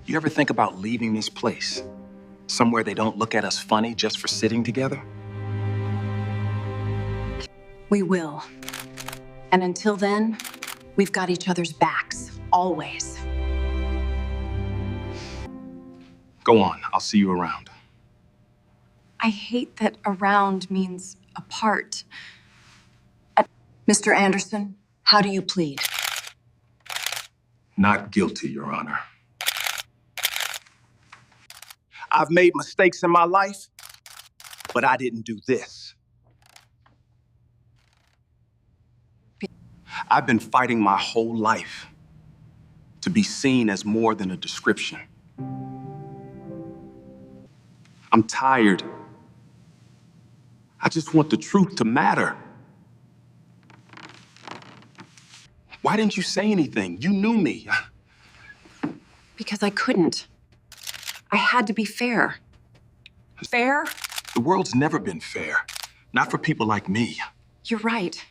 You ever think about leaving this place? Somewhere they don't look at us funny just for sitting together? We will. And until then, we've got each other's backs, always. Go on, I'll see you around. I hate that around means apart. Mr. Anderson, how do you plead? Not guilty, Your Honor. I've made mistakes in my life, but I didn't do this. I've been fighting my whole life to be seen as more than a description. I'm tired. I just want the truth to matter. Why didn't you say anything? You knew me. Because I couldn't. I had to be fair. Fair? The world's never been fair. Not for people like me. You're right.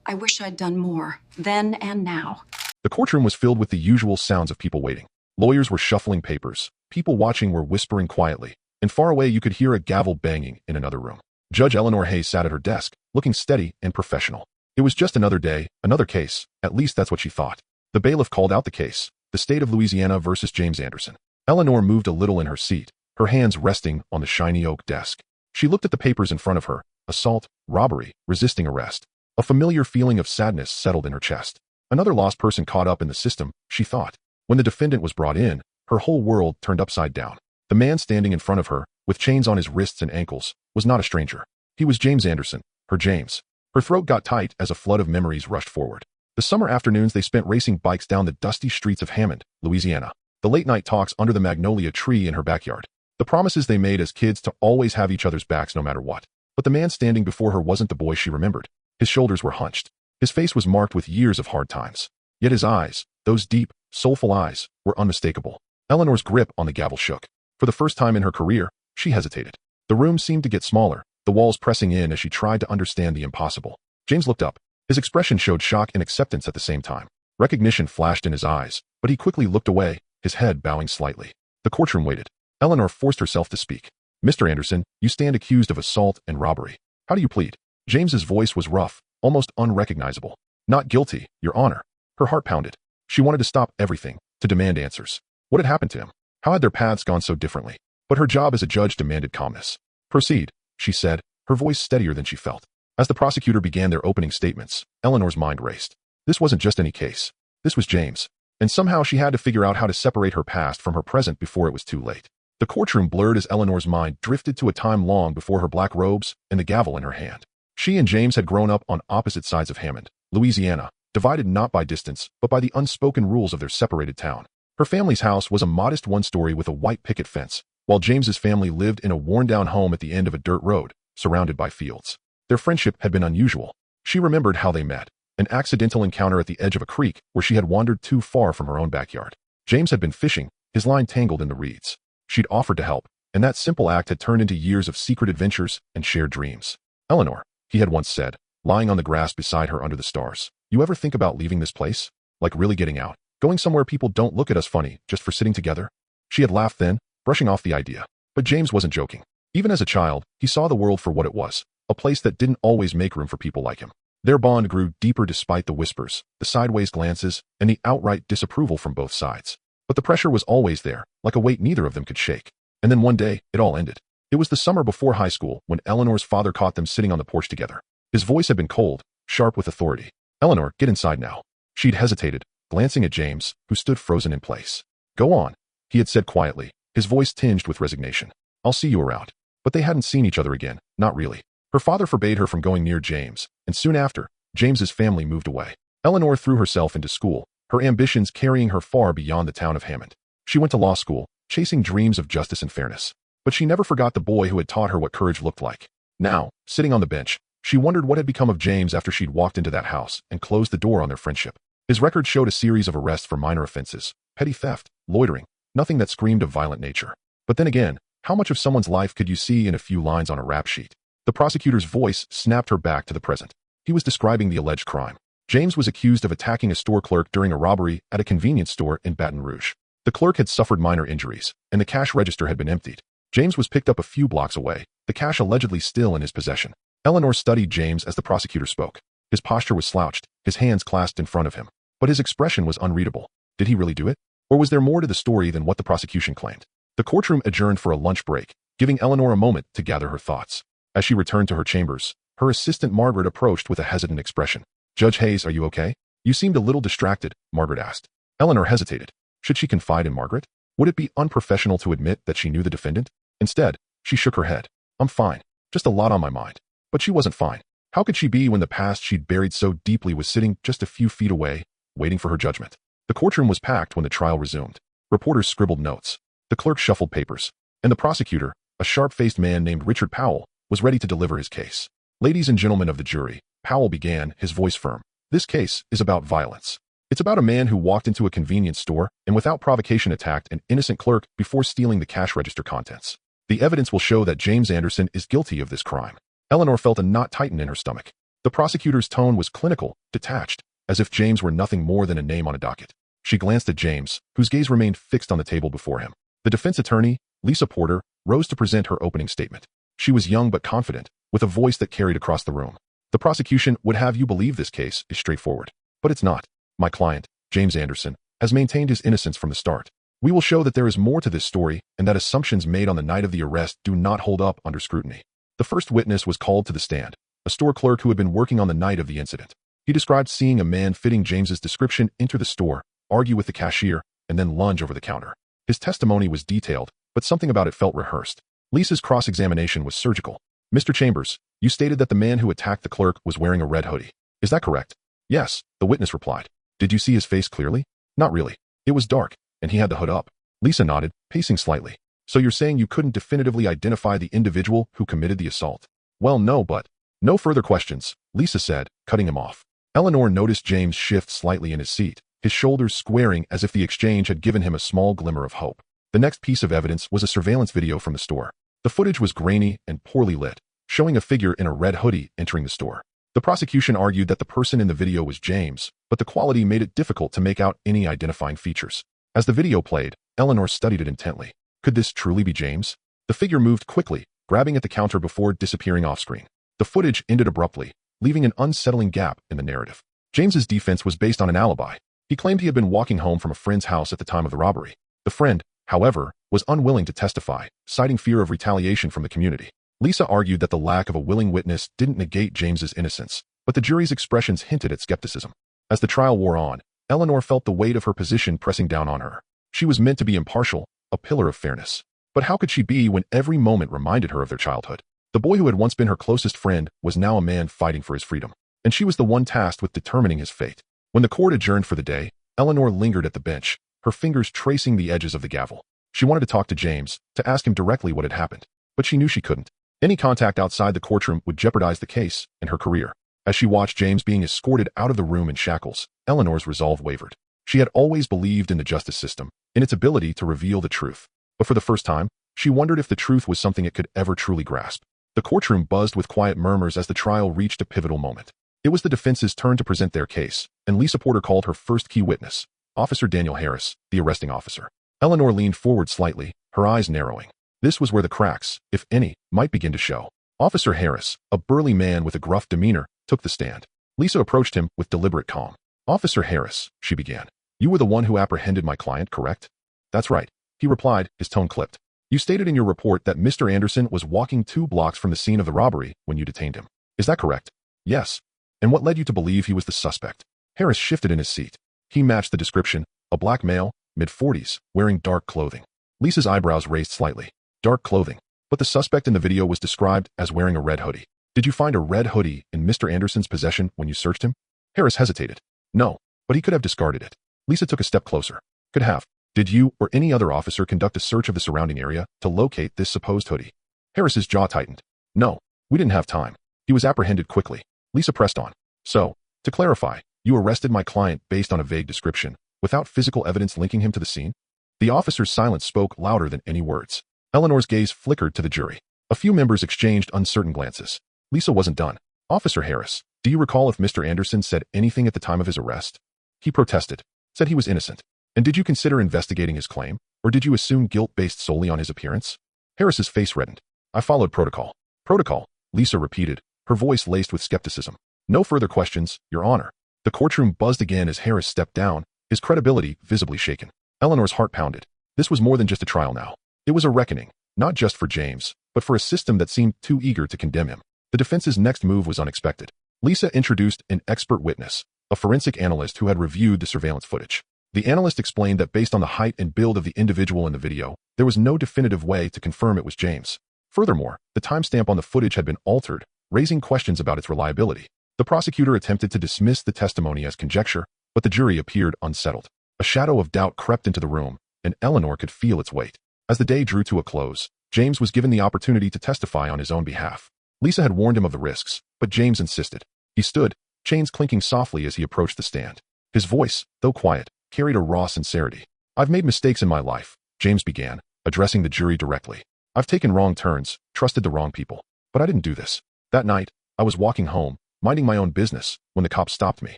I wish I'd done more, then and now. The courtroom was filled with the usual sounds of people waiting. Lawyers were shuffling papers. People watching were whispering quietly. And far away you could hear a gavel banging in another room. Judge Eleanor Hayes sat at her desk, looking steady and professional. It was just another day, another case. At least that's what she thought. The bailiff called out the case. The state of Louisiana versus James Anderson. Eleanor moved a little in her seat, her hands resting on the shiny oak desk. She looked at the papers in front of her. Assault, robbery, resisting arrest. A familiar feeling of sadness settled in her chest. Another lost person caught up in the system, she thought. When the defendant was brought in, her whole world turned upside down. The man standing in front of her, with chains on his wrists and ankles, was not a stranger. He was James Anderson, her James. Her throat got tight as a flood of memories rushed forward. The summer afternoons they spent racing bikes down the dusty streets of Hammond, Louisiana. The late-night talks under the magnolia tree in her backyard. The promises they made as kids to always have each other's backs no matter what. But the man standing before her wasn't the boy she remembered. His shoulders were hunched. His face was marked with years of hard times. Yet his eyes, those deep, soulful eyes, were unmistakable. Eleanor's grip on the gavel shook. For the first time in her career, she hesitated. The room seemed to get smaller, the walls pressing in as she tried to understand the impossible. James looked up. His expression showed shock and acceptance at the same time. Recognition flashed in his eyes, but he quickly looked away, his head bowing slightly. The courtroom waited. Eleanor forced herself to speak. Mr. Anderson, you stand accused of assault and robbery. How do you plead? James's voice was rough, almost unrecognizable. Not guilty, Your Honor. Her heart pounded. She wanted to stop everything, to demand answers. What had happened to him? How had their paths gone so differently? But her job as a judge demanded calmness. Proceed, she said, her voice steadier than she felt. As the prosecutor began their opening statements, Eleanor's mind raced. This wasn't just any case. This was James. And somehow she had to figure out how to separate her past from her present before it was too late. The courtroom blurred as Eleanor's mind drifted to a time long before her black robes and the gavel in her hand. She and James had grown up on opposite sides of Hammond, Louisiana, divided not by distance, but by the unspoken rules of their separated town. Her family's house was a modest one-story with a white picket fence, while James's family lived in a worn-down home at the end of a dirt road, surrounded by fields. Their friendship had been unusual. She remembered how they met, an accidental encounter at the edge of a creek where she had wandered too far from her own backyard. James had been fishing, his line tangled in the reeds. She'd offered to help, and that simple act had turned into years of secret adventures and shared dreams. Eleanor, he had once said, lying on the grass beside her under the stars, you ever think about leaving this place? Like really getting out? Going somewhere people don't look at us funny just for sitting together? She had laughed then, brushing off the idea. But James wasn't joking. Even as a child, he saw the world for what it was, a place that didn't always make room for people like him. Their bond grew deeper despite the whispers, the sideways glances, and the outright disapproval from both sides. But the pressure was always there, like a weight neither of them could shake. And then one day, it all ended. It was the summer before high school when Eleanor's father caught them sitting on the porch together. His voice had been cold, sharp with authority. Eleanor, get inside now. She'd hesitated, glancing at James, who stood frozen in place. Go on, he had said quietly, his voice tinged with resignation. I'll see you around. But they hadn't seen each other again, not really. Her father forbade her from going near James, and soon after, James's family moved away. Eleanor threw herself into school, her ambitions carrying her far beyond the town of Hammond. She went to law school, chasing dreams of justice and fairness. But she never forgot the boy who had taught her what courage looked like. Now, sitting on the bench, she wondered what had become of James after she'd walked into that house and closed the door on their friendship. His record showed a series of arrests for minor offenses, petty theft, loitering, nothing that screamed of violent nature. But then again, how much of someone's life could you see in a few lines on a rap sheet? The prosecutor's voice snapped her back to the present. He was describing the alleged crime. James was accused of attacking a store clerk during a robbery at a convenience store in Baton Rouge. The clerk had suffered minor injuries, and the cash register had been emptied. James was picked up a few blocks away, the cash allegedly still in his possession. Eleanor studied James as the prosecutor spoke. His posture was slouched, his hands clasped in front of him. But his expression was unreadable. Did he really do it? Or was there more to the story than what the prosecution claimed? The courtroom adjourned for a lunch break, giving Eleanor a moment to gather her thoughts. As she returned to her chambers, her assistant Margaret approached with a hesitant expression. "Judge Hayes, are you okay? You seemed a little distracted," Margaret asked. Eleanor hesitated. Should she confide in Margaret? Would it be unprofessional to admit that she knew the defendant? Instead, she shook her head. "I'm fine. Just a lot on my mind." But she wasn't fine. How could she be when the past she'd buried so deeply was sitting just a few feet away, waiting for her judgment? The courtroom was packed when the trial resumed. Reporters scribbled notes. The clerk shuffled papers. And the prosecutor, a sharp-faced man named Richard Powell, was ready to deliver his case. "Ladies and gentlemen of the jury," Powell began, his voice firm. "This case is about violence. It's about a man who walked into a convenience store and without provocation attacked an innocent clerk before stealing the cash register contents. The evidence will show that James Anderson is guilty of this crime." Eleanor felt a knot tighten in her stomach. The prosecutor's tone was clinical, detached, as if James were nothing more than a name on a docket. She glanced at James, whose gaze remained fixed on the table before him. The defense attorney, Lisa Porter, rose to present her opening statement. She was young but confident, with a voice that carried across the room. "The prosecution would have you believe this case is straightforward. But it's not. My client, James Anderson, has maintained his innocence from the start. We will show that there is more to this story and that assumptions made on the night of the arrest do not hold up under scrutiny." The first witness was called to the stand, a store clerk who had been working on the night of the incident. He described seeing a man fitting James's description enter the store, argue with the cashier, and then lunge over the counter. His testimony was detailed, but something about it felt rehearsed. Lisa's cross-examination was surgical. "Mr. Chambers, you stated that the man who attacked the clerk was wearing a red hoodie. Is that correct?" "Yes," the witness replied. "Did you see his face clearly?" "Not really. It was dark, and he had the hood up." Lisa nodded, pacing slightly. "So you're saying you couldn't definitively identify the individual who committed the assault?" "Well, no, but—" "No further questions," Lisa said, cutting him off. Eleanor noticed James shift slightly in his seat, his shoulders squaring as if the exchange had given him a small glimmer of hope. The next piece of evidence was a surveillance video from the store. The footage was grainy and poorly lit, showing a figure in a red hoodie entering the store. The prosecution argued that the person in the video was James, but the quality made it difficult to make out any identifying features. As the video played, Eleanor studied it intently. Could this truly be James? The figure moved quickly, grabbing at the counter before disappearing off-screen. The footage ended abruptly, leaving an unsettling gap in the narrative. James's defense was based on an alibi. He claimed he had been walking home from a friend's house at the time of the robbery. The friend, however, was unwilling to testify, citing fear of retaliation from the community. Lisa argued that the lack of a willing witness didn't negate James's innocence, but the jury's expressions hinted at skepticism. As the trial wore on, Eleanor felt the weight of her position pressing down on her. She was meant to be impartial, a pillar of fairness. But how could she be when every moment reminded her of their childhood? The boy who had once been her closest friend was now a man fighting for his freedom, and she was the one tasked with determining his fate. When the court adjourned for the day, Eleanor lingered at the bench, her fingers tracing the edges of the gavel. She wanted to talk to James, to ask him directly what had happened, but she knew she couldn't. Any contact outside the courtroom would jeopardize the case and her career. As she watched James being escorted out of the room in shackles, Eleanor's resolve wavered. She had always believed in the justice system, in its ability to reveal the truth. But for the first time, she wondered if the truth was something it could ever truly grasp. The courtroom buzzed with quiet murmurs as the trial reached a pivotal moment. It was the defense's turn to present their case, and Lisa Porter called her first key witness, Officer Daniel Harris, the arresting officer. Eleanor leaned forward slightly, her eyes narrowing. This was where the cracks, if any, might begin to show. Officer Harris, a burly man with a gruff demeanor, took the stand. Lisa approached him with deliberate calm. "Officer Harris," she began, "you were the one who apprehended my client, correct?" "That's right," he replied, his tone clipped. "You stated in your report that Mr. Anderson was walking 2 blocks from the scene of the robbery when you detained him. Is that correct?" "Yes." "And what led you to believe he was the suspect?" Harris shifted in his seat. He matched the description, a black male, mid-40s, wearing dark clothing. Lisa's eyebrows raised slightly. Dark clothing. But the suspect in the video was described as wearing a red hoodie. "Did you find a red hoodie in Mr. Anderson's possession when you searched him?" Harris hesitated. "No, but he could have discarded it." Lisa took a step closer. "Could have. Did you or any other officer conduct a search of the surrounding area to locate this supposed hoodie?" Harris's jaw tightened. "No, we didn't have time. He was apprehended quickly." Lisa pressed on. "So, to clarify, you arrested my client based on a vague description, without physical evidence linking him to the scene?" The officer's silence spoke louder than any words. Eleanor's gaze flickered to the jury. A few members exchanged uncertain glances. Lisa wasn't done. "Officer Harris, do you recall if Mr. Anderson said anything at the time of his arrest?" He protested. "Said he was innocent." And did you consider investigating his claim, or did you assume guilt based solely on his appearance? Harris's face reddened. I followed protocol. Protocol, Lisa repeated, her voice laced with skepticism. No further questions, Your Honor. The courtroom buzzed again as Harris stepped down, his credibility visibly shaken. Eleanor's heart pounded. This was more than just a trial now. It was a reckoning, not just for James, but for a system that seemed too eager to condemn him. The defense's next move was unexpected. Lisa introduced an expert witness, a forensic analyst who had reviewed the surveillance footage. The analyst explained that based on the height and build of the individual in the video, there was no definitive way to confirm it was James. Furthermore, the timestamp on the footage had been altered, raising questions about its reliability. The prosecutor attempted to dismiss the testimony as conjecture, but the jury appeared unsettled. A shadow of doubt crept into the room, and Eleanor could feel its weight. As the day drew to a close, James was given the opportunity to testify on his own behalf. Lisa had warned him of the risks, but James insisted. He stood, chains clinking softly as he approached the stand. His voice, though quiet, carried a raw sincerity. I've made mistakes in my life, James began, addressing the jury directly. I've taken wrong turns, trusted the wrong people. But I didn't do this. That night, I was walking home, minding my own business, when the cops stopped me.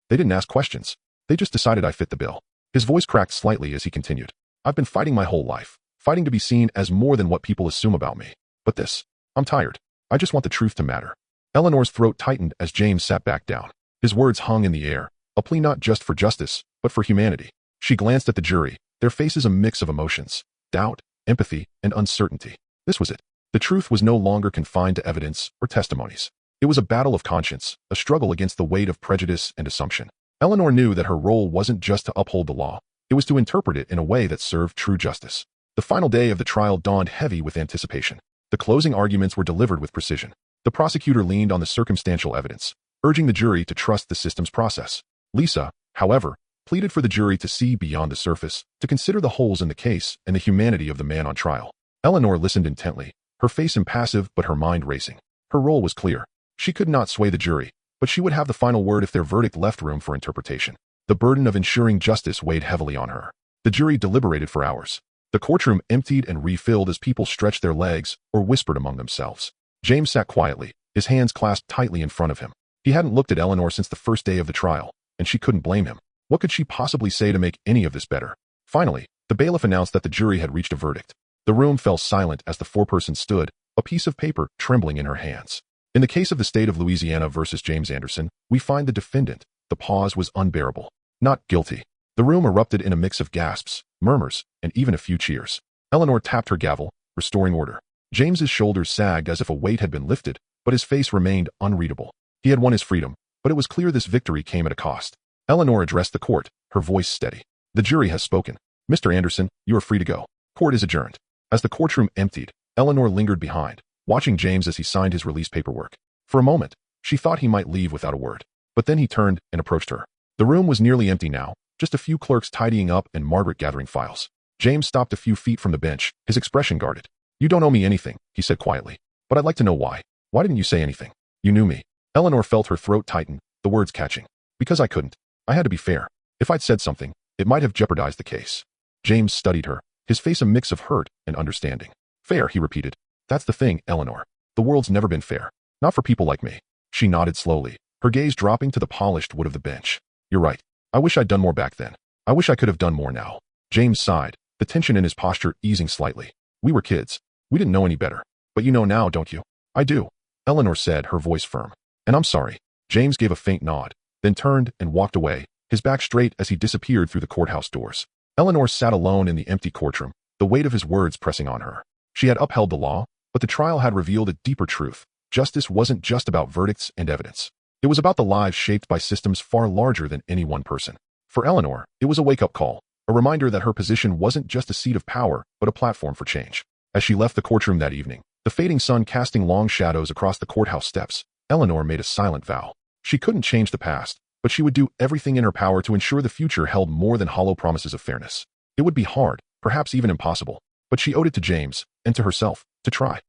They didn't ask questions. They just decided I fit the bill. His voice cracked slightly as he continued. I've been fighting my whole life, fighting to be seen as more than what people assume about me. But this, I'm tired. I just want the truth to matter. Eleanor's throat tightened as James sat back down. His words hung in the air, a plea not just for justice, but for humanity. She glanced at the jury, their faces a mix of emotions, doubt, empathy, and uncertainty. This was it. The truth was no longer confined to evidence or testimonies. It was a battle of conscience, a struggle against the weight of prejudice and assumption. Eleanor knew that her role wasn't just to uphold the law, it was to interpret it in a way that served true justice. The final day of the trial dawned heavy with anticipation. The closing arguments were delivered with precision. The prosecutor leaned on the circumstantial evidence, urging the jury to trust the system's process. Lisa, however, pleaded for the jury to see beyond the surface, to consider the holes in the case and the humanity of the man on trial. Eleanor listened intently, her face impassive but her mind racing. Her role was clear. She could not sway the jury, but she would have the final word if their verdict left room for interpretation. The burden of ensuring justice weighed heavily on her. The jury deliberated for hours. The courtroom emptied and refilled as people stretched their legs or whispered among themselves. James sat quietly, his hands clasped tightly in front of him. He hadn't looked at Eleanor since the first day of the trial, and she couldn't blame him. What could she possibly say to make any of this better? Finally, the bailiff announced that the jury had reached a verdict. The room fell silent as the foreperson stood, a piece of paper trembling in her hands. In the case of the state of Louisiana versus James Anderson, we find the defendant. The pause was unbearable. Not guilty. The room erupted in a mix of gasps, murmurs, and even a few cheers. Eleanor tapped her gavel, restoring order. James's shoulders sagged as if a weight had been lifted, but his face remained unreadable. He had won his freedom, but it was clear this victory came at a cost. Eleanor addressed the court, her voice steady. The jury has spoken. Mr. Anderson, you are free to go. Court is adjourned. As the courtroom emptied, Eleanor lingered behind, watching James as he signed his release paperwork. For a moment, she thought he might leave without a word. But then he turned and approached her. The room was nearly empty now, just a few clerks tidying up and Margaret gathering files. James stopped a few feet from the bench, his expression guarded. You don't owe me anything, he said quietly. But I'd like to know why. Why didn't you say anything? You knew me. Eleanor felt her throat tighten, the words catching. Because I couldn't. I had to be fair. If I'd said something, it might have jeopardized the case. James studied her, his face a mix of hurt and understanding. Fair, he repeated. That's the thing, Eleanor. The world's never been fair. Not for people like me. She nodded slowly, her gaze dropping to the polished wood of the bench. You're right. I wish I'd done more back then. I wish I could have done more now. James sighed, the tension in his posture easing slightly. We were kids. We didn't know any better. But you know now, don't you? I do. Eleanor said, her voice firm. And I'm sorry. James gave a faint nod, then turned and walked away, his back straight as he disappeared through the courthouse doors. Eleanor sat alone in the empty courtroom, the weight of his words pressing on her. She had upheld the law, but the trial had revealed a deeper truth. Justice wasn't just about verdicts and evidence. It was about the lives shaped by systems far larger than any one person. For Eleanor, it was a wake-up call, a reminder that her position wasn't just a seat of power, but a platform for change. As she left the courtroom that evening, the fading sun casting long shadows across the courthouse steps, Eleanor made a silent vow. She couldn't change the past, but she would do everything in her power to ensure the future held more than hollow promises of fairness. It would be hard, perhaps even impossible, but she owed it to James, and to herself, to try.